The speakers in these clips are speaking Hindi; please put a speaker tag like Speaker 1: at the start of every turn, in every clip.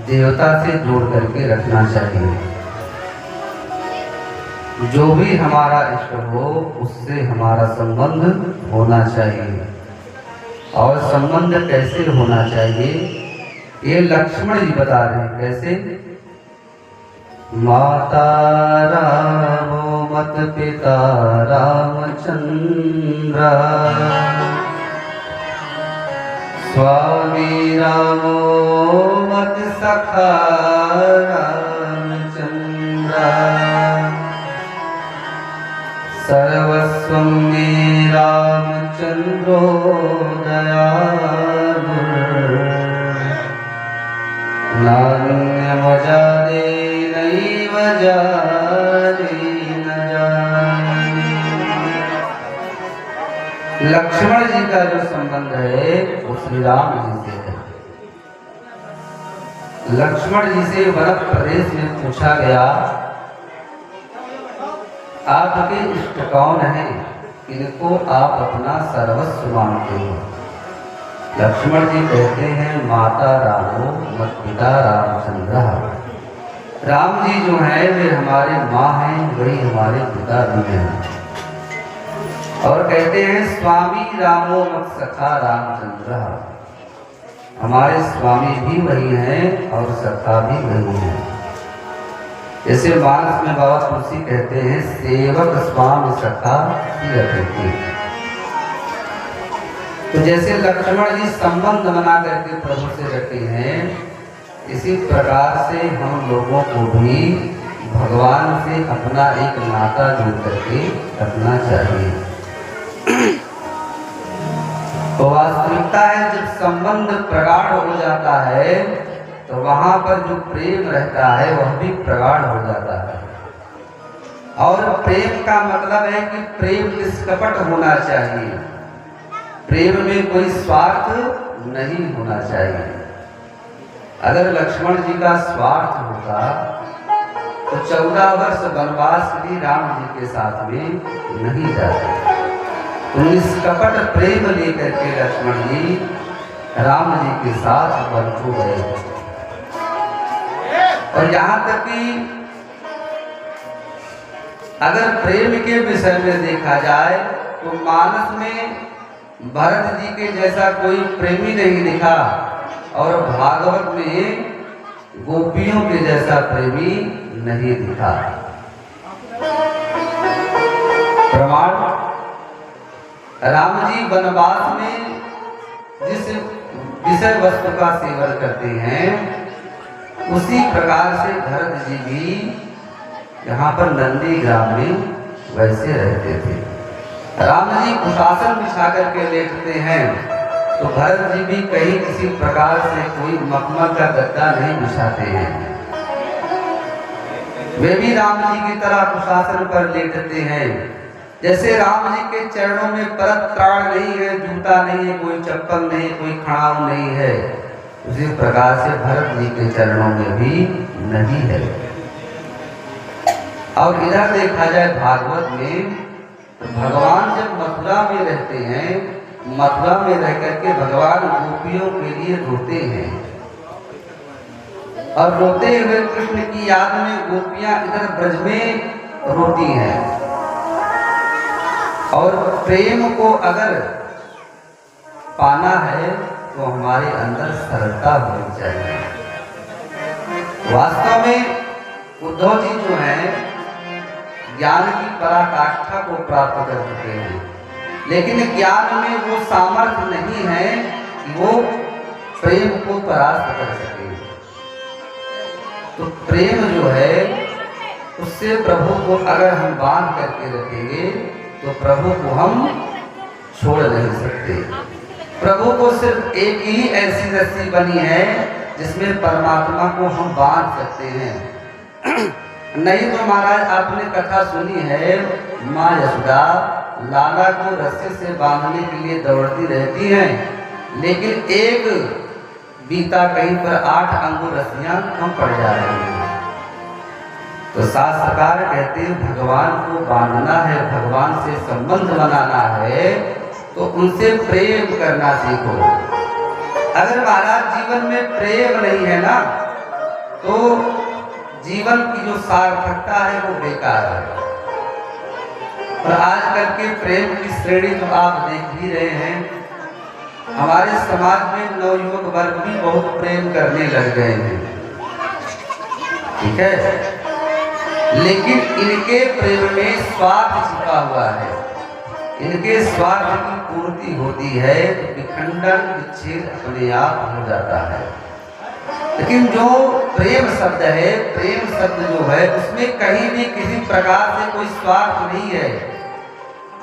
Speaker 1: देवता से जोड़ करके रखना चाहिए। जो भी हमारा इष्ट हो उससे हमारा संबंध होना चाहिए। और संबंध कैसे होना चाहिए ये लक्ष्मण जी बता रहे हैं। कैसे? माता रामो मत पिता रामचंद्र, स्वामी रामो मत सखा रामचंद्र, सर्वस्वं मे रामचंद्रो दयालु, नान्यमजादे नैव जादे न जाने। लक्ष्मण जी का जो संबंध है वो श्री राम जी से है। लक्ष्मण जी से वन प्रदेश में पूछा गया आपके इष्ट कौन है, इनको आप अपना सर्वस्व मानते हो? लक्ष्मण जी कहते हैं माता रामो मत पिता रामचंद्र। राम जी जो है वे हमारे माँ हैं, वही हमारे पिता भी हैं। और कहते हैं स्वामी रामो मत सखा रामचंद्र, हमारे स्वामी भी वही हैं और सखा भी वही हैं। जैसे मानस में बाबा तुलसी कहते हैं सेवक स्वामी सखा ही रखते। तो जैसे लक्ष्मण जी संबंध बना करके प्रभु से रखे हैं, इसी प्रकार से हम लोगों को भी भगवान से अपना एक नाता जोड़ करके रखना चाहिए। तो वास्तविकता है जब संबंध प्रगाढ़ हो जाता है तो वहां पर जो प्रेम रहता है वह भी प्रगाढ़ हो जाता है। और प्रेम का मतलब है कि प्रेम निष्कपट होना चाहिए, प्रेम में कोई स्वार्थ नहीं होना चाहिए। अगर लक्ष्मण जी का स्वार्थ होता तो 14 वर्ष वनवास भी राम जी के साथ में नहीं जाते। तो निष्कपट प्रेम लेकर के लक्ष्मण जी राम जी के साथ वन को गए। और यहाँ तक कि अगर प्रेम के विषय में देखा जाए तो मानस में भरत जी के जैसा कोई प्रेमी नहीं दिखा और भागवत में गोपियों के जैसा प्रेमी नहीं दिखा। प्रमाण राम जी वनवास में जिस विषय वस्तु का सेवन करते हैं उसी प्रकार से भरत जी भी यहाँ पर नंदी ग्राम में वैसे रहते थे। राम जी कुशासन बिछा करके लेटते हैं तो भरत जी भी कहीं किसी प्रकार से कोई मखमल का गद्दा नहीं बिछाते हैं। वे भी राम जी की तरह कुशासन पर लेटते हैं। जैसे राम जी के चरणों में परत त्राण नहीं है, जूता नहीं है, कोई चप्पल नहीं, कोई खड़ाऊ नहीं है, उसी प्रकार से भरत जी के चरणों में भी नहीं है। और इधर देखा जाए भागवत में तो भगवान जब मथुरा में रहते हैं, मथुरा में रह करके भगवान गोपियों के लिए रोते हैं और रोते हुए कृष्ण की याद में गोपियां इधर ब्रज में रोती हैं। और प्रेम को अगर पाना है तो हमारे अंदर सरलता होनी चाहिए। वास्तव में उद्धव जी जो हैं ज्ञान की पराकाष्ठा को प्राप्त कर चुके हैं, लेकिन ज्ञान में वो सामर्थ्य नहीं है कि वो प्रेम को परास्त कर सके। तो प्रेम जो है उससे प्रभु को अगर हम बांध करके रखेंगे तो प्रभु को हम छोड़ नहीं सकते। प्रभु को सिर्फ एक ही ऐसी रस्सी बनी है जिसमें परमात्मा को हम बांध सकते हैं। नहीं तो महाराज आपने कथा सुनी है, माँ यशोदा लाला को रस्सी से बांधने के लिए दौड़ती रहती हैं, लेकिन एक बीता कहीं पर 8 अंगुर रस्सियां कम पड़ जा रही हैं। तो शास्त्रकार कहते हैं भगवान को बांधना है, भगवान से संबंध बनाना है तो उनसे प्रेम करना सीखो। अगर महाराज जीवन में प्रेम नहीं है ना तो जीवन की जो सार्थकता है वो बेकार है। और आजकल के प्रेम की श्रेणी तो आप देख ही रहे हैं, हमारे समाज में नवयुवक वर्ग भी बहुत प्रेम करने लग गए हैं, ठीक है, लेकिन इनके प्रेम में स्वार्थ छिपा हुआ है। इनके स्वार्थ की पूर्ति होती है तो विखंडन विच्छेद अपने आप हो जाता है। लेकिन जो प्रेम शब्द है, प्रेम शब्द जो है उसमें कहीं भी किसी प्रकार से कोई स्वार्थ नहीं है।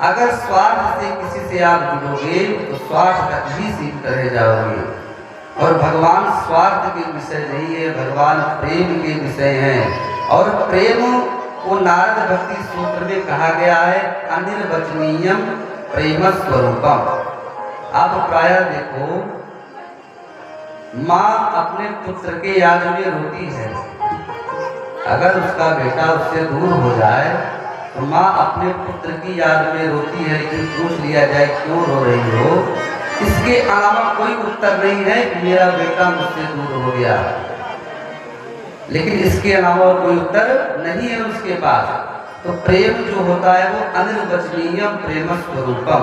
Speaker 1: अगर स्वार्थ से किसी से आप जुड़ोगे तो स्वार्थ तक ही सीमित रह जाओगे। और भगवान स्वार्थ के विषय नहीं है, भगवान प्रेम के विषय हैं। और प्रेम को नारद भक्ति सूत्र में कहा गया है अनिर्वचनीयम प्रेम स्वरूपम। आप प्रायः देखो, माँ अपने पुत्र के याद में रोती है। अगर उसका बेटा उससे दूर हो जाए तो माँ अपने पुत्र की याद में रोती है, लेकिन पूछ लिया जाए क्यों रो रही हो, इसके अलावा कोई उत्तर नहीं है कि मेरा बेटा मुझसे दूर हो गया। लेकिन इसके अलावा कोई उत्तर नहीं है उसके पास। तो प्रेम जो होता है वो अनिर्वचनीयम प्रेम स्वरूपम,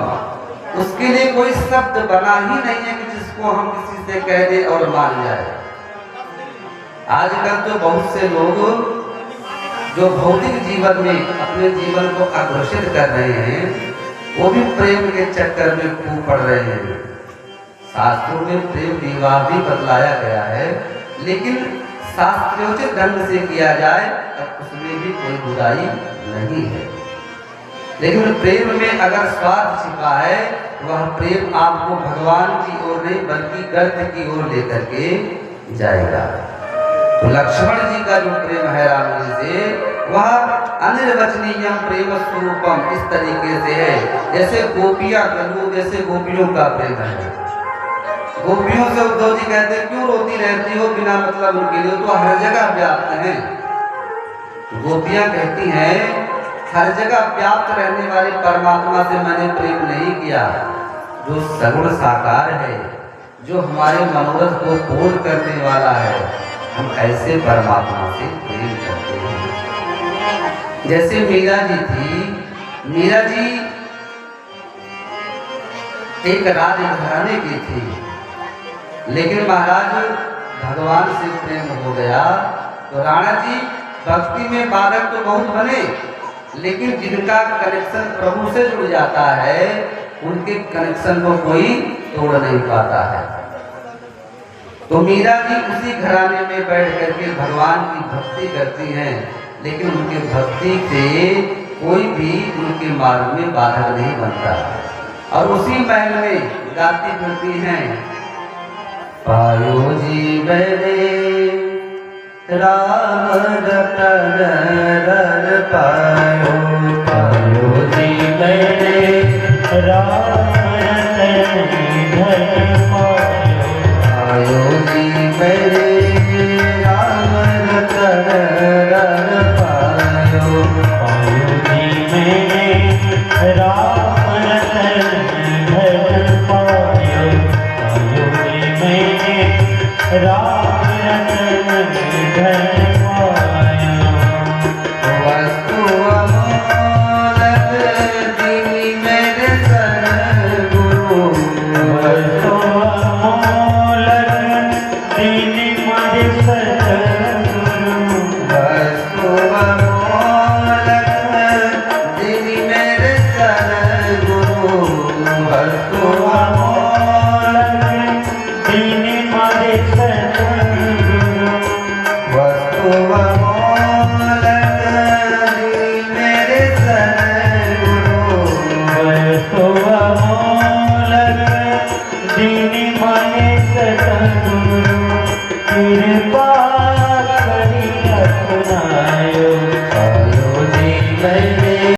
Speaker 1: उसके लिए कोई शब्द बना ही नहीं है कि जिसको हम किसी से कह दे और मान जाए। आजकल तो बहुत से लोग जो भौतिक जीवन में अपने जीवन को आकर्षित कर रहे हैं, वो भी प्रेम के चक्कर में खूब पड़ रहे हैं। शास्त्रों में प्रेम विवाह भी बतलाया गया है, लेकिन शास्त्रोचित ढंग से किया जाए तब उसमें भी कोई बुराई नहीं है। लेकिन प्रेम में अगर स्वार्थ छिपा है, वह प्रेम आपको भगवान की ओर नहीं बल्कि गर्त की ओर लेकर के जाएगा। तो लक्ष्मण जी का जो प्रेम है राम जी से, वह अनिर्वचनीयम प्रेम स्वरूपम इस तरीके से है जैसे गोपियां करूं, जैसे गोपियों का प्रेम है। गोपियों से उद्धव जी कहते हैं क्यों रोती रहती हो बिना मतलब उनके लिए, तो हर जगह व्याप्त हैं। गोपियां कहती हैं हर जगह व्याप्त रहने वाले परमात्मा से मैंने प्रेम नहीं किया, जो सगुण साकार है, जो हमारे मनोरथ को पूर्ण करने वाला है, हम ऐसे परमात्मा से प्रेम करते हैं। जैसे मीरा जी थी, मीरा जी एक राजघराने की थी, लेकिन महाराज भगवान से प्रेम हो गया तो राणा जी भक्ति में बाधक तो बहुत बने, लेकिन जिनका कनेक्शन प्रभु से जुड़ जाता है उनके कनेक्शन को कोई तोड़ नहीं पाता है। तो मीरा जी उसी घराने में बैठ करके भगवान की भक्ति करती हैं, लेकिन उनके भक्ति से कोई भी उनके मार्ग में बाधक नहीं बनता। और उसी महल में गाती फिरती हैं, पायो जी मैंने राम रतन रन पायो, पायो जी मैंने राम रतन धन पायो, पायो जी मैंने राम रतन रन पायो, पायो जी मैंने राम रतन धन पायो, पायो जी मैंने राम रतन धन पायो। वस्तु अमोलक दीनी मेरे सद्गुरु, वस्तु अमोलक दीनी मेरे सद्गुरु, वस्तु अमोलक दीनी मेरे सद्गुरु, वस्तु अमोलक दीनी मेरे सद्गुरु, वस्तु अमोलक दीनी मेरे सद्गुरु, वस्तु अमोलक दीनी मेरे सद्गुरु, कृपा करी अपना